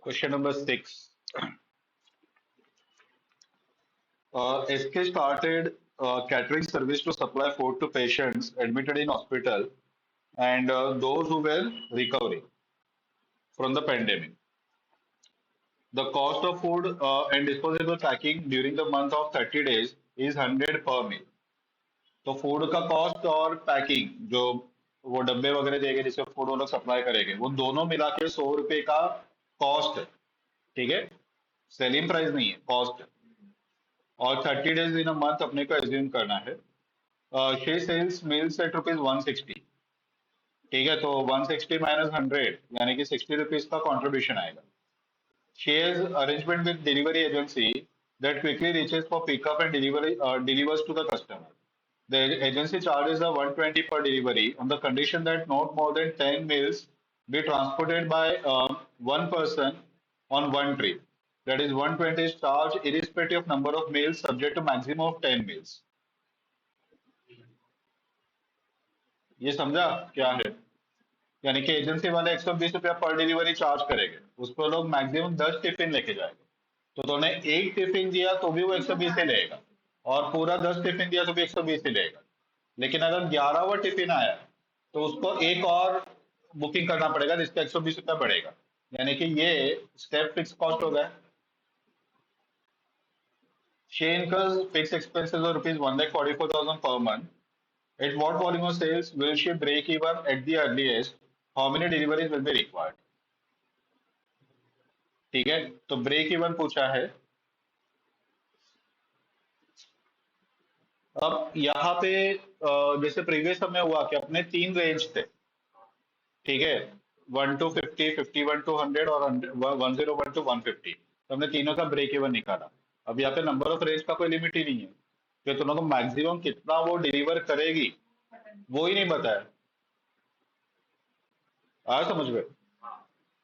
Question number 6. SK started catering service to supply food to patients admitted in hospital and those who were recovering from the pandemic. The cost of food and disposable packing during the month of 30 days is 100 per meal. तो food का cost और packing जो वो डब्बे वगैरह देंगे जिससे food वो लोग सप्लाई करेंगे वो दोनों मिला के 100 रुपए का कॉस्ट है। ठीक है, सेलिंग प्राइस नहीं है, कॉस्ट है। और 30 डेज इन अ मंथ अपने को एज्यूम करना है। She sells meals at ₹160। ठीक है, तो 160 माइनस 100 यानी कि 60 रुपीज का कॉन्ट्रीब्यूशन आएगा। She has arrangement with delivery agency that quickly reaches for pickup and delivery delivers to the customer. The agency charges a 120 per delivery on the condition that not more than 10 meals be transported by one person on one trip. That is 120 is charged irrespective of number of meals subject to maximum of 10 meals. ये समझा क्या है? यानी कि agency वाले 120 रुपया पर delivery charge करेंगे, उस पर लोग मैक्सिमम 10 टिफिन लेके जाएंगे। तो तूने एक टिफिन दिया तो भी वो 120 ही लेगा, और पूरा 10 टिफिन दिया तो भी 120 ही लेगा। लेकिन अगर 11वां टिफिन आया तो उसको एक और बुकिंग करना पड़ेगा जिसका 120 रुपया बढ़ेगा। यानी कि ये स्टेप फिक्स कॉस्ट हो गया। She incurs fixed expenses of ₹1,44,000 per month. At what volume of sales will she break even at the earliest? How many deliveries will be required? ठीक है, तो ब्रेक इवन पूछा है। अब यहाँ पे जैसे प्रीवियस में हुआ कि अपने 3 रेंज थे। ठीक है, 1 to 50, 51 to 100 और 101 to 150। तो हमने तीनों का ब्रेक इवन निकाला। अब यहाँ पे नंबर ऑफ रेंज का कोई लिमिट ही नहीं है कि तुम लोग को मैक्सिमम कितना वो डिलीवर करेगी वो ही नहीं बताया। आया समझ में?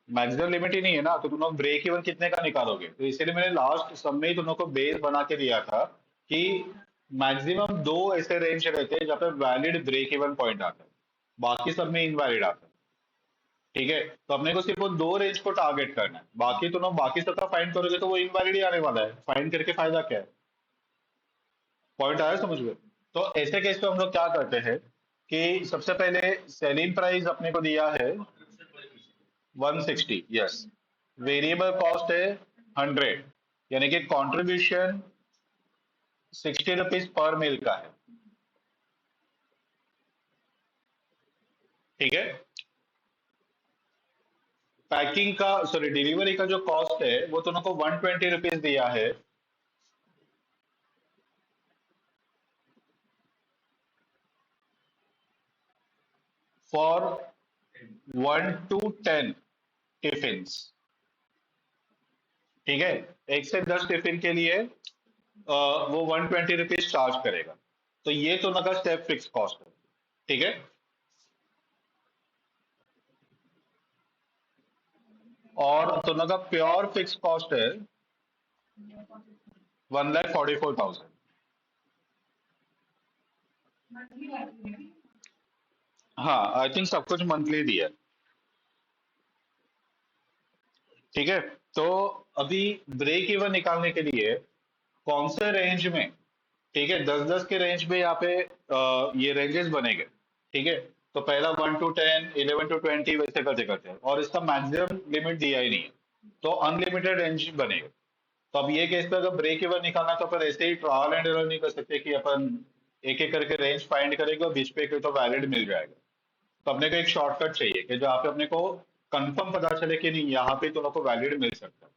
मैक्सिमम लिमिट ही नहीं है ना, तो तुम लोग ब्रेक इवन कितने का निकालोगे? तो इसीलिए मैंने लास्ट सब में ही तुम लोग को बेस बना के दिया था कि मैक्सिमम दो ऐसे रेंज रहते हैं जहाँ पे वैलिड ब्रेक इवन पॉइंट आता है, बाकी सब में इनवैलिड आता है। ठीक है, तो अपने को सिर्फ वो दो रेंज को टारगेट करना है, बाकी तुम लोग बाकी सबका फाइंड करोगे तो वो इनवैलिड ही आने वाला है। फाइंड करके फायदा क्या है? पॉइंट आया समझ में? तो ऐसे केस पे हम लोग क्या करते हैं कि सबसे पहले सेलिंग प्राइस अपने को दिया है 160। यस, वेरिएबल कॉस्ट है 100, यानी कि कंट्रीब्यूशन 60 रुपीज पर मील का है। ठीक है, पैकिंग का सॉरी डिलीवरी का जो कॉस्ट है वो तुमको 120 रुपीज दिया है। For 1 to 10 tiffins. ठीक है, 1 से 10 टिफिन के लिए वो 120 रुपीज चार्ज करेगा। तो ये तो ना का स्टेप फिक्स कॉस्ट है। ठीक है, और तो ना का प्योर फिक्स कॉस्ट है 1,44,000। हाँ, आई थिंक सब कुछ मंथली दिया है। ठीक है, तो अभी ब्रेक इवन निकालने के लिए कौन से रेंज में, ठीक है, 10-10 के रेंज में यहाँ पे ये रेंजेस बनेंगे। ठीक है, तो पहला 1 to 10, 11 to 20 वैसे करते करते हैं, और इसका मैक्सिमम लिमिट दिया ही नहीं है, तो अनलिमिटेड रेंज बनेगा। तो अब ये केस पे अगर ब्रेक इवन निकालना तो अपन ऐसे ही ट्रायल एंड एरर नहीं कर सकते कि अपन एक एक करके रेंज फाइंड करेंगे और बीच पे कोई तो वैलिड मिल जाएगा। तो अपने को एक शॉर्टकट चाहिए कि जहाँ पे अपने को कंफर्म पता चले कि नहीं यहाँ पे तो को वैलिड मिल सकता है।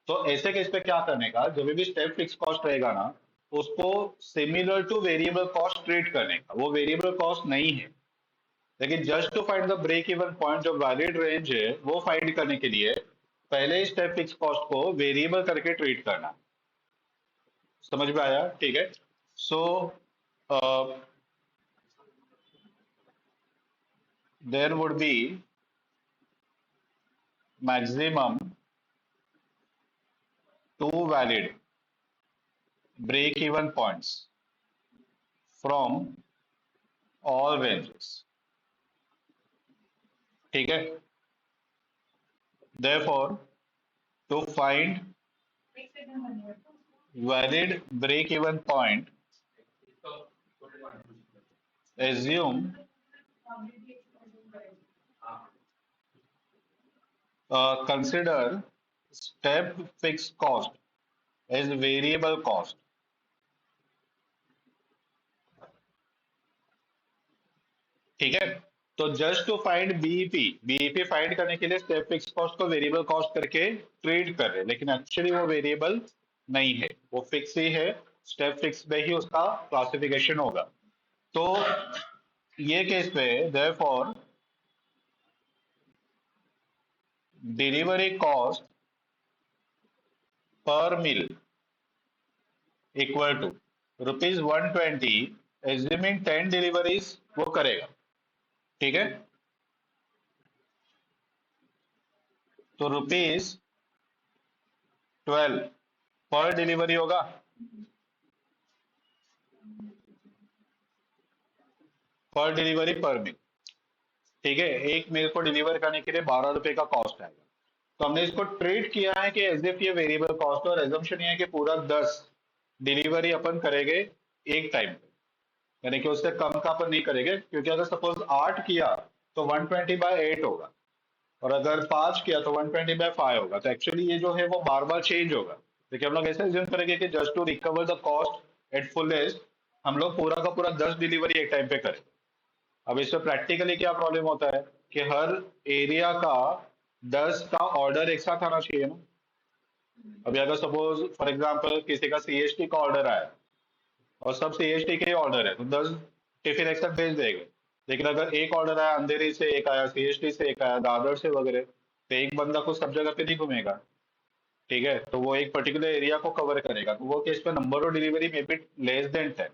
तो ऐसे केस पे क्या करने का, जब भी स्टेप फिक्स कॉस्ट रहेगा ना, उसको similar to variable cost treat करने का। वो वेरिएबल कॉस्ट नहीं है, लेकिन just to find the break even point जो वैलिड रेंज है वो फाइंड करने के लिए पहले ही स्टेप फिक्स कॉस्ट को वेरिएबल करके ट्रीट करना। समझ में आया? ठीक है, so there would be maximum two valid break-even points from all ranges. ठीक है, therefore to find valid break-even point, assume consider step fixed cost as variable cost. ठीक है, तो just to find BEP, BEP find करने के लिए step fix cost को variable cost करके ट्रीट कर रहे हैं, लेकिन एक्चुअली वो वेरिएबल नहीं है, वो फिक्स ही है, स्टेप फिक्स में ही उसका क्लासिफिकेशन होगा। तो ये केस पे देयरफॉर डिलीवरी कॉस्ट पर meal equal to ₹120, assuming 10 deliveries वो करेगा। ठीक है, तो ₹12 पर डिलीवरी होगा। पर डिलीवरी पर मिल, ठीक है, एक मेल को डिलीवर करने के लिए ₹12 का कॉस्ट आएगा। तो हमने इसको ट्रीट किया है कि एज इफ ये वेरिएबल कॉस्ट, और एजम्पशन ये है कि पूरा 10 डिलीवरी अपन करेंगे एक टाइम पे, यानी कि उससे कम का अपन नहीं करेंगे, क्योंकि अगर सपोज 8 किया तो 120/8 होगा, और अगर 5 किया तो 120/5 होगा। तो एक्चुअली ये जो है वो बार बार चेंज होगा। देखिए हम लोग ऐसे एज्यूम करेंगे कि just to recover the cost at fullest हम लोग पूरा का पूरा 10 डिलीवरी एक टाइम पे करें। अब इसमें प्रैक्टिकली क्या प्रॉब्लम होता है कि हर एरिया का 10 का ऑर्डर एक साथ आना चाहिए ना। अभी अगर सपोज फॉर एग्जांपल किसी का सीएसटी का ऑर्डर आया और सब सीएसटी के ही ऑर्डर है, तो 10 टिफिन एक साथ भेज देंगे। लेकिन अगर एक ऑर्डर आया अंधेरी से, एक आया सीएसटी से, एक आया दादर से वगैरह, तो एक बंदा को सब जगह पे नहीं घूमेगा। ठीक है, तो वो एक पर्टिकुलर एरिया को कवर करेगा, तो वो केस पे number of delivery may be less than 10।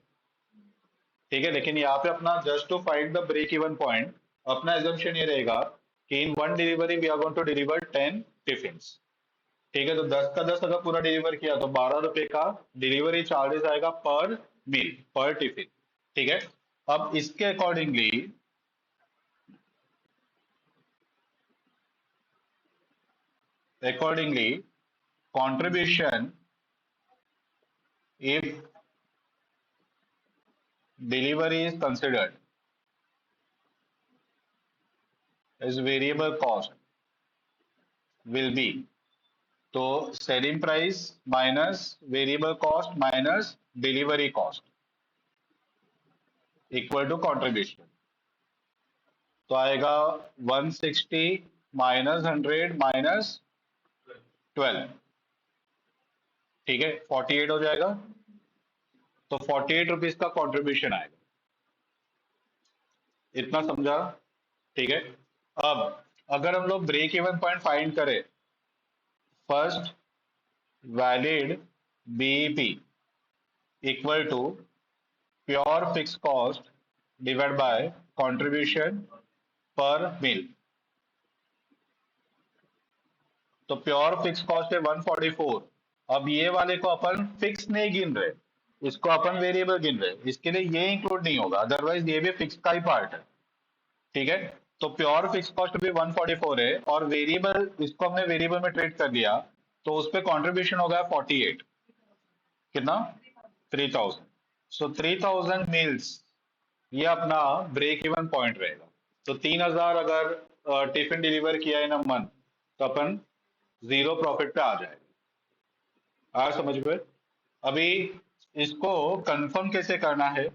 ठीक है, लेकिन यहाँ पे अपना just to find the break even point, अपना एजम्पशन ये रहेगा कि in one delivery we are going to deliver 10 tiffin. ठीक है, तो 10 का 10 अगर पूरा डिलीवर किया तो ₹12 का डिलीवरी चार्जेस आएगा पर मील, पर टिफिन। ठीक है, अब इसके accordingly contribution if delivery is considered as variable cost will be, तो selling price minus variable cost minus delivery cost equal to contribution, तो आएगा 160 माइनस 100 माइनस 12। ठीक है, 48 हो जाएगा, तो ₹48 का कंट्रीब्यूशन आएगा। इतना समझा? ठीक है, अब अगर हम लोग ब्रेक इवन पॉइंट फाइंड करें, first valid BEP equal to pure fix cost divide by contribution per मिल। तो प्योर फिक्स कॉस्ट है 144। अब ये वाले को अपन फिक्स नहीं गिन रहे, इसको अपन वेरिएबल गिन रहे, इसके लिए ये इंक्लूड नहीं होगा, अदरवाइज ये भी फिक्स का ही पार्ट है। ठीक है, तो प्योर फिक्स कॉस्ट भी 144 है, और वेरिएबल इसको हमने वेरिएबल में ट्रीट कर लिया, तो उस पर कॉन्ट्रीब्यूशन हो गया 48। कितना? 3000। सो 3000 मील्स ये अपना ब्रेक इवन पॉइंट रहेगा। तो 3000 अगर टिफिन डिलीवर किया इन अ मंथ, तो अपन जीरो प्रॉफिट पे आ जाएगा। आ समझ में? अभी इसको कंफर्म कैसे करना है?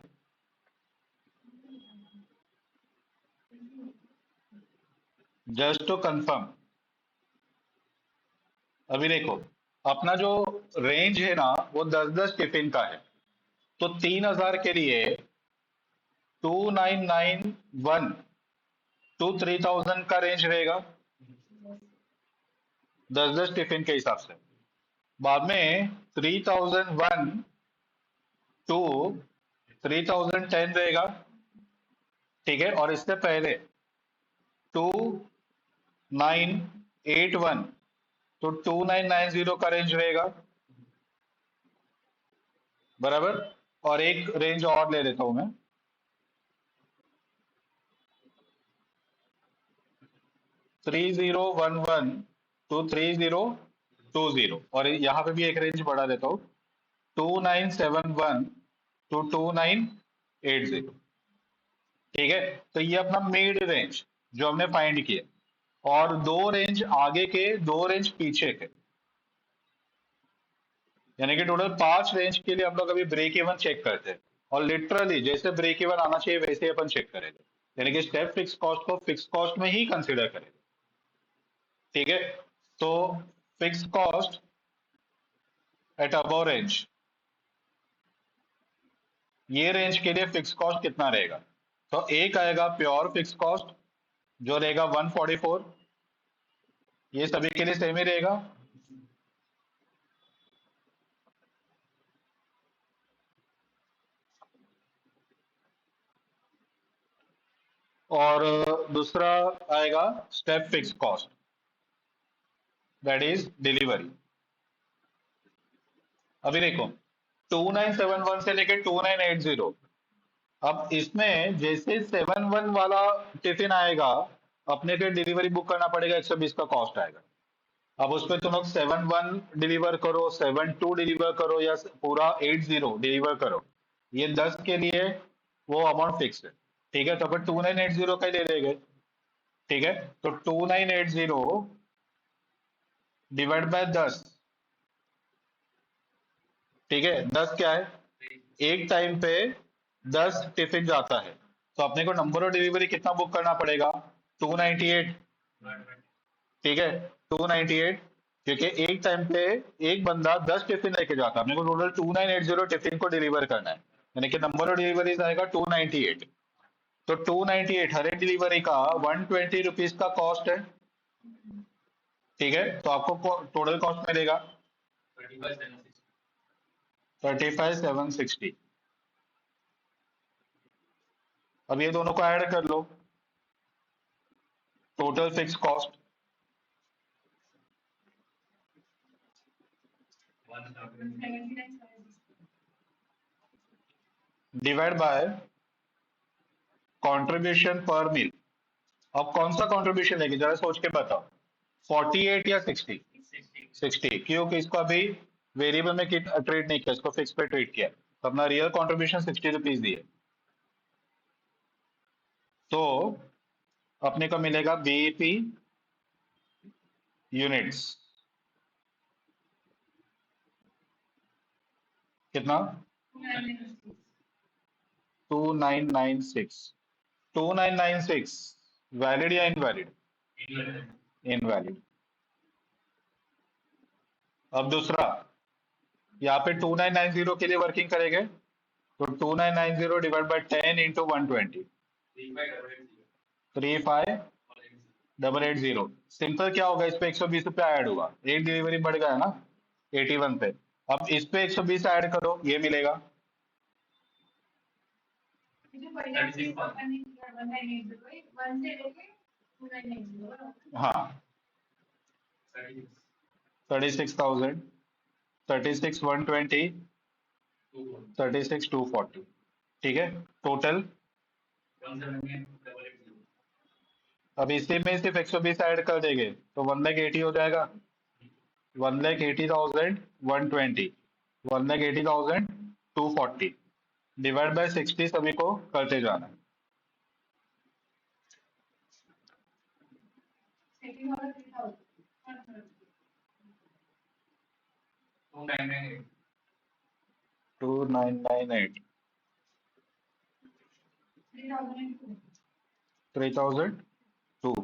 जस्ट टू कंफर्म, अभी देखो अपना जो रेंज है ना वो 10-10 टिफिन का है, तो 3000 के लिए 2991 टू 3000 का रेंज रहेगा 10-10 टिफिन के हिसाब से। बाद में 3001 टू 3010 रहेगा। ठीक है, और इससे पहले 2981 तो 2990 का रेंज रहेगा, बराबर। और एक रेंज और ले लेता हूं मैं, 3011 टू 3020। 20 और यहाँ पे भी एक रेंज बढ़ा देता हूँ 2971 टू 2980। ठीक है, तो ये अपना मिड रेंज जो हमने फाइंड किया, और दो रेंज आगे के, दो रेंज पीछे के, यानी कि टोटल 5 रेंज के लिए हम लोग अभी ब्रेक इवन चेक करते हैं। और लिटरली जैसे ब्रेक इवन आना चाहिए वैसे ही अपन चेक करेंगे, यानी कि स्टेप फिक्स कॉस्ट को फिक्स कॉस्ट में ही कंसिडर करेंगे। ठीक है, तो fix cost at above range, ये रेंज के लिए फिक्स कॉस्ट कितना रहेगा? तो एक आएगा प्योर फिक्स कॉस्ट जो रहेगा 144, ये सभी के लिए सेम ही रहेगा। और दूसरा आएगा step fix cost, that is delivery. अभी देखो 2971 से लेकर 2980, अब इसमें जैसे 71 वाला टिफिन आएगा, अपने को डिलीवरी बुक करना पड़ेगा, 120 का कॉस्ट आएगा। अब उस पर तुम लोग 71 डिलीवर करो, 72 डिलीवर करो, या पूरा 80 डिलीवर करो, ये 10 के लिए वो अमाउंट फिक्स है। ठीक है, तो अपन 2980 का ही ले लेंगे। ठीक है, तो 2980 डिवाइड बाय 10। ठीक है, 10 क्या है? एक टाइम पे 10 टिफिन जाता है, तो अपने को नंबर ऑफ डिलीवरी कितना बुक करना पड़ेगा? 298। ठीक है, 298, क्योंकि एक टाइम पे एक बंदा 10 टिफिन लेके जाता है, अपने को टोटल 2980 टिफिन को डिलीवर करना है, यानी कि नंबर ऑफ डिलीवरीज आएगा 298। तो 298 हर एक डिलीवरी का 120 रुपीज का कॉस्ट है। ठीक है, तो आपको टोटल कॉस्ट मिलेगा 35,760। अब ये दोनों को ऐड कर लो, total fix cost divide by contribution per मील। अब कौन सा कंट्रीब्यूशन लेंगे जरा सोच के बताओ, 48 या 60? 60, क्योंकि इसको अभी वेरिएबल में ट्रीट नहीं किया, इसको फिक्स पे ट्रीट किया, तो अपना रियल कंट्रीब्यूशन 60 रुपीज दिए। तो अपने को मिलेगा बीईपी यूनिट्स कितना? 2996। 2996 वैलिड या इनवैलिड? इनवैलिड। अब दूसरा, यहाँ पे 2990 के लिए वर्किंग करेंगे, तो 2990 डिवाइड बाय 10 इंटू 120, 35,880। सिंपल क्या होगा, इस पे 120 रुपया ऐड हुआ, एक डिलीवरी बढ़ गया ना 81 पे। अब इस पे 120 ऐड करो, ये मिलेगा हाँ 36,000, 36,120, 36,240। ठीक है, टोटल। अब इसी में सिर्फ 120 ऐड कर देंगे तो 180 हो जाएगा, 180,120, 180,240 डिवाइड बाय 60, सभी को करते जाना है। Two nine nine eight 3,002।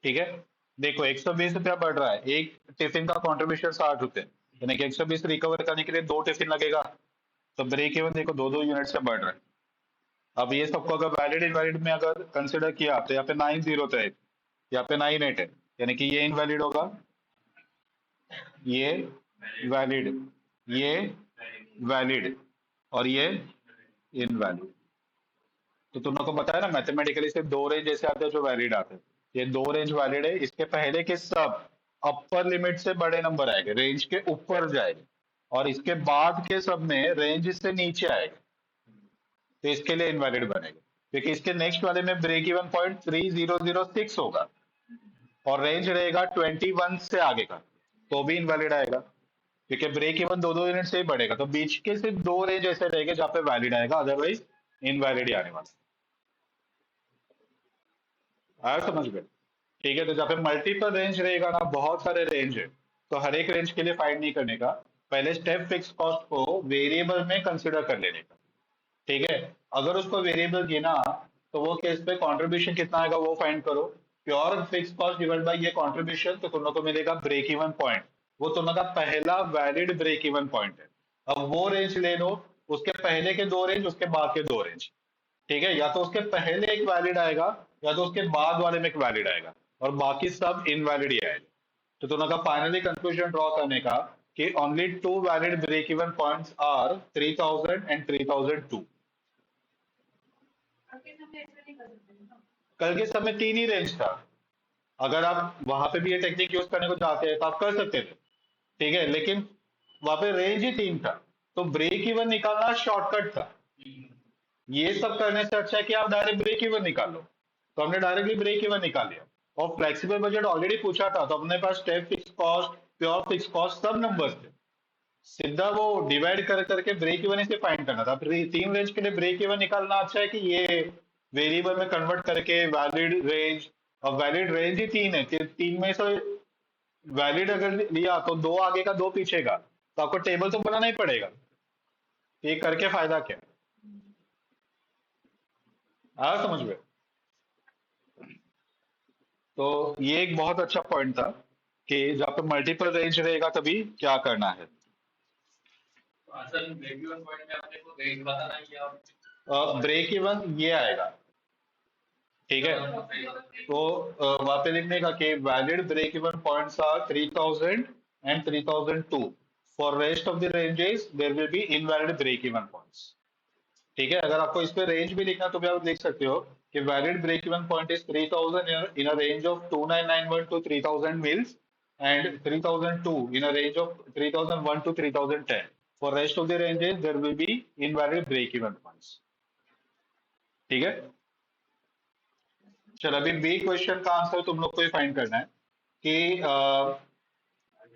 ठीक है, देखो 120 रुपया बढ़ रहा है, एक टिफिन का कंट्रीब्यूशन 60 रुपए, यानी कि 120 रिकवर करने के लिए दो टिफिन लगेगा, तो ब्रेक इवन देखो दो दो यूनिट से बढ़ रहा है। अब ये सबको अगर वैलिड इनवैलिड में अगर कंसिडर किया तो यहाँ पे 90 है, यहाँ पे 98 है, यानी कि ये इनवैलिड होगा, ये वैलिड, ये वैलिड, और ये इनवैलिड। तो तुम लोग को पता है ना मैथमेटिकली सिर्फ दो रेंज ऐसे आते हैं जो वैलिड आते हैं, ये दो रेंज वैलिड है, इसके पहले के सब अपर लिमिट से बड़े नंबर आएंगे, रेंज के ऊपर जाएंगे, और इसके बाद के सब में रेंज से नीचे आएगा, तो इसके लिए इनवैलिड बनेगा, क्योंकि इसके नेक्स्ट वाले में ब्रेक इवन पॉइंट 3006 होगा, और रेंज रहेगा 21 से आगे का, तो भी इनवैलिड आएगा, क्योंकि ब्रेक इवन दो दो यूनिट से ही बढ़ेगा, तो बीच के सिर्फ दो रेंज ऐसे रहेंगे जहां पे वैलिड आएगा, अदरवाइज इनवैलिड ही आने वाला है। आया समझ में? ठीक है, तो जहाँ पे मल्टीपल रेंज रहेगा ना, बहुत सारे रेंज है, तो हर एक रेंज के लिए फाइंड नहीं करने का, पहले स्टेप फिक्स कॉस्ट को वेरिएबल में कंसिडर कर लेने का। ठीक है, अगर उसको वेरिएबल गिना तो वो केस पे कंट्रीब्यूशन कितना आएगा वो फाइंड करो, pure fix cost divide bye ये कंट्रीब्यूशन, तो तुम लोग को मिलेगा ब्रेक इवन पॉइंट। वो तुम लोग का पहला वैलिड ब्रेक इवन पॉइंट है। अब वो रेंज ले लो, उसके पहले के दो रेंज, उसके बाद के दो रेंज। ठीक है, या तो उसके पहले एक वैलिड आएगा, या तो उसके बाद वाले में एक वैलिड आएगा, और बाकी सब इनवैलिड ही आएगा। तो तुम लोग का फाइनली कंक्लूजन ड्रॉ करने का कि only two valid break even points are 3000 and 3002। कल के समय तीन ही रेंज था, अगर आप वहां पे भी ये टेक्निक यूज करने को चाहते हैं तो आप कर सकते थे। ठीक है, लेकिन वहां पे रेंज ही तीन था, तो ब्रेक इवन निकालना शॉर्टकट था। ये सब करने से अच्छा है कि आप डायरेक्ट ब्रेक इवन निकाल लो। तो हमने डायरेक्टली ब्रेक इवन निकाल लिया, और फ्लेक्सिबल बजट ऑलरेडी पूछा था, तो अपने पास step fix cost, pure fix cost, सब नंबर्स थे। सीधा वो डिवाइड कर करके ब्रेक इवन से फाइंड करना था। फिर तीन रेंज के लिए ब्रेक इवन निकालना अच्छा है कि ये वेरिएबल में कन्वर्ट करके वैलिड रेंज। अब वैलिड रेंज ही तीन है, तीन में से वैलिड अगर लिया तो दो आगे का दो पीछे का, तो आपको टेबल तो बनाना ही पड़ेगा। ये करके फायदा क्या? आया समझ में? तो ये एक बहुत अच्छा पॉइंट था कि जहाँ पे मल्टीपल रेंज रहेगा तभी क्या करना है। ब्रेक इवन ये आएगा। ठीक है, तो वहां पे लिखने का कि valid break even points are 3000 and 3002। For rest of the ranges there will be invalid break even points. ठीक है, अगर आपको इस पे रेंज भी लिखना तो भी आप लिख सकते हो कि valid break even point is 3000 in a range of 2991 to 3000 meals, and 3002 in a range of 3001 to 3010। For rest of the ranges there will be invalid break even points. ठीक है, चलो अभी बी क्वेश्चन का answer तुम लोग को ही find करना है कि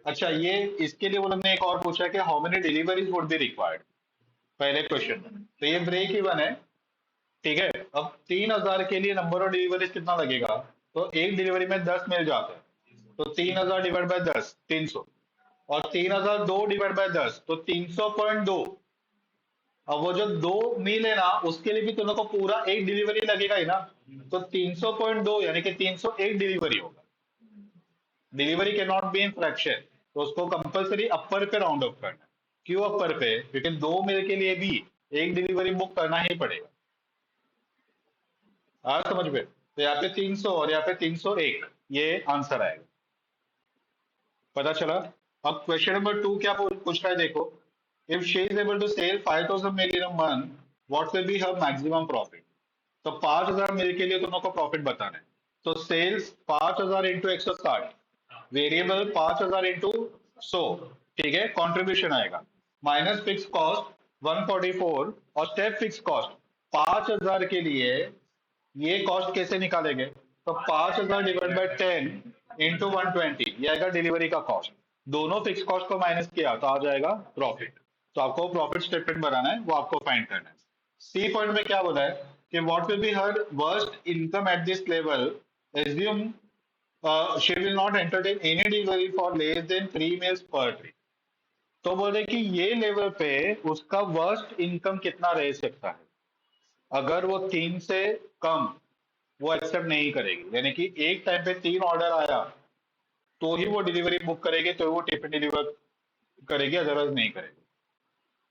अच्छा, ये इसके लिए वो लोग ने एक और पूछा कि how many deliveries would be required, पहले क्वेश्चन में। तो ये ब्रेक इवन है। ठीक है, अब 3000 के लिए नंबर ऑफ डिलीवरीज कितना लगेगा, तो एक डिलीवरी में 10 मिल जाते हैं, तो 3000 डिवाइड बाय 10 300, और 3002 डिवाइड बाय 10 तो 300.2। अब वो जो दो मील है ना, उसके लिए भी तुम को पूरा एक डिलीवरी लगेगा ही ना, तो 300.2 यानी कि 301 डिलीवरी होगा। डिलीवरी के नॉट बी इन फ्रैक्शन, तो उसको कंपलसरी अपर पे राउंड ऑफ करना है। क्यों अपर पे? क्योंकि दो मील के लिए भी एक डिलीवरी बुक करना ही पड़ेगा। आ समझ में? तो यहाँ पे 300 और यहाँ पे 301, ये आंसर आएगा। पता चला? अब क्वेश्चन नंबर 2 क्या पूछ रहा है, देखो। If she is able to sell 5000 meal in a month, what will be her maximum profit? तो 5000 मिल के लिए दोनों को प्रॉफिट बताना है। तो सेल्स 5000 इंटू 160, वेरिएबल 5000 इंटू 100। ठीक है, कंट्रीब्यूशन आएगा माइनस फिक्स कॉस्ट 144, और स्टेप फिक्स कॉस्ट 5000 के लिए ये कॉस्ट कैसे निकालेंगे, तो 5000 डिवाइड बाय 10 इंटू 120, ये आएगा डिलीवरी का कॉस्ट। दोनों फिक्स कॉस्ट को माइनस किया तो आ जाएगा प्रॉफिट। तो आपको प्रॉफिट स्टेटमेंट बनाना है, वो आपको फाइंड करना है। सी पॉइंट में क्या बोला है कि what will be her worst income at this level, assume she will not entertain any delivery for less than 3 meals per day. तो बोले कि ये लेवल पे उसका वर्स्ट इनकम कितना रह सकता है, अगर वो 3 से कम वो एक्सेप्ट नहीं करेगी, यानी कि एक टाइम पे 3 ऑर्डर आया तो ही वो डिलीवरी बुक करेगी, तो वो टिफिन डिलीवर करेगी, अदरवाइज नहीं करेगी।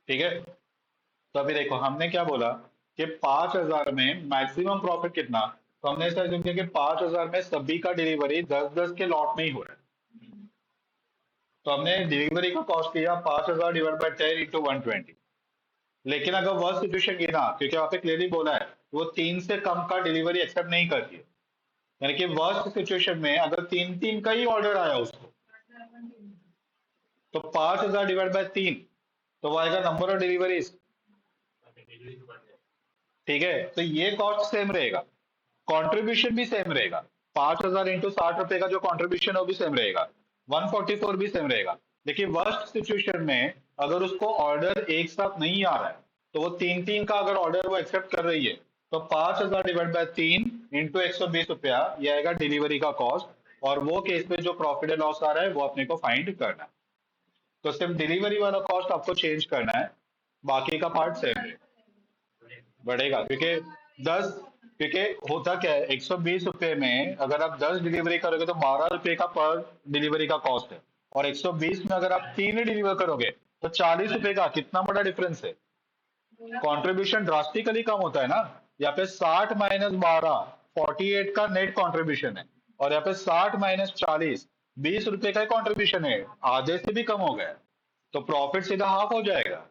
ठीक है, तो अभी देखो हमने क्या बोला कि 5000 में मैक्सिमम प्रॉफिट कितना, तो हमने ऐसा assume किया कि 5000 में सभी का डिलीवरी 10-10 के लॉट में ही हो रहा है। तो हमने डिलीवरी का कॉस्ट लिया 5000 डिवाइड बाय 10 इंटू 120। लेकिन अगर वर्स्ट सिचुएशन गिना, क्योंकि वहां पे क्लियरली बोला है वो 3 से कम का डिलीवरी एक्सेप्ट नहीं करती है, यानी कि वर्स्ट सिचुएशन में अगर 3-3 का ही ऑर्डर आया उसको, तो 5000 डिवाइड बाय 3, तो वो आएगा नंबर ऑफ डिलीवरीज। ठीक है, तो ये कॉस्ट सेम रहेगा, कंट्रीब्यूशन भी सेम रहेगा। 5,000 इंटू 60 रुपए का जो कॉन्ट्रीब्यूशन है वो भी सेम रहेगा, 144 भी सेम रहेगा। लेकिन वर्स्ट सिचुएशन में अगर उसको ऑर्डर एक साथ नहीं आ रहा है, तो वो तीन तीन का अगर ऑर्डर वो एक्सेप्ट कर रही है, तो 5,000 डिवाइड बाय 3 इंटू 120 रुपया, ये आएगा डिलीवरी का कॉस्ट। और वो केस में जो प्रॉफिट एंड लॉस आ रहा है वो अपने को फाइंड करना है। तो सिर्फ डिलीवरी वाला कॉस्ट आपको चेंज करना है, बाकी का पार्ट सेम है, बढ़ेगा। क्योंकि होता क्या है, 120 रुपए में अगर आप 10 डिलीवरी करोगे तो 12 रुपए का पर डिलीवरी का कॉस्ट है। और 120 में अगर आप 3 डिलीवर करोगे तो 40 रुपए का, कितना बड़ा डिफरेंस है। कंट्रीब्यूशन ड्रास्टिकली कम होता है ना। यहाँ पे 60 - 12 48 का नेट कंट्रीब्यूशन है, और यहाँ पे 60 - 40 20 रुपए का कंट्रीब्यूशन है, आधे से भी कम हो गया है। तो प्रॉफिट सीधा हाफ हो जाएगा।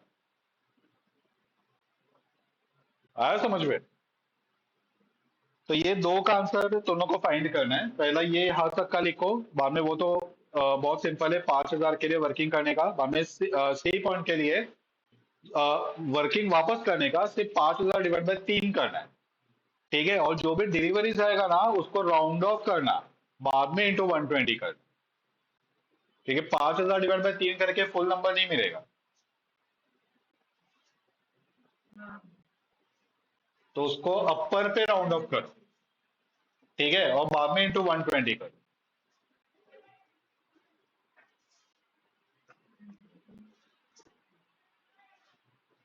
आया समझ में। तो ये दो का आंसर दोनों को फाइंड करना है। पहला ये यहाँ तक का लिखो, बाद में वो तो बहुत सिंपल है, 5,000 के लिए वर्किंग करने का, बाद में सी पॉइंट के लिए वर्किंग वापस करने का सिर्फ 5,000 डिवाइड बाय 3 करना है। ठीक है, और जो भी डिलीवरीज आएगा ना उसको राउंड ऑफ करना, बाद में इंटू 120 करना। ठीक है, 5,000 डिवाइड बाय 3 करके फुल नंबर नहीं मिलेगा, तो उसको अपर पे राउंड ऑफ कर। ठीक है, और बाद में इंटू 120 कर।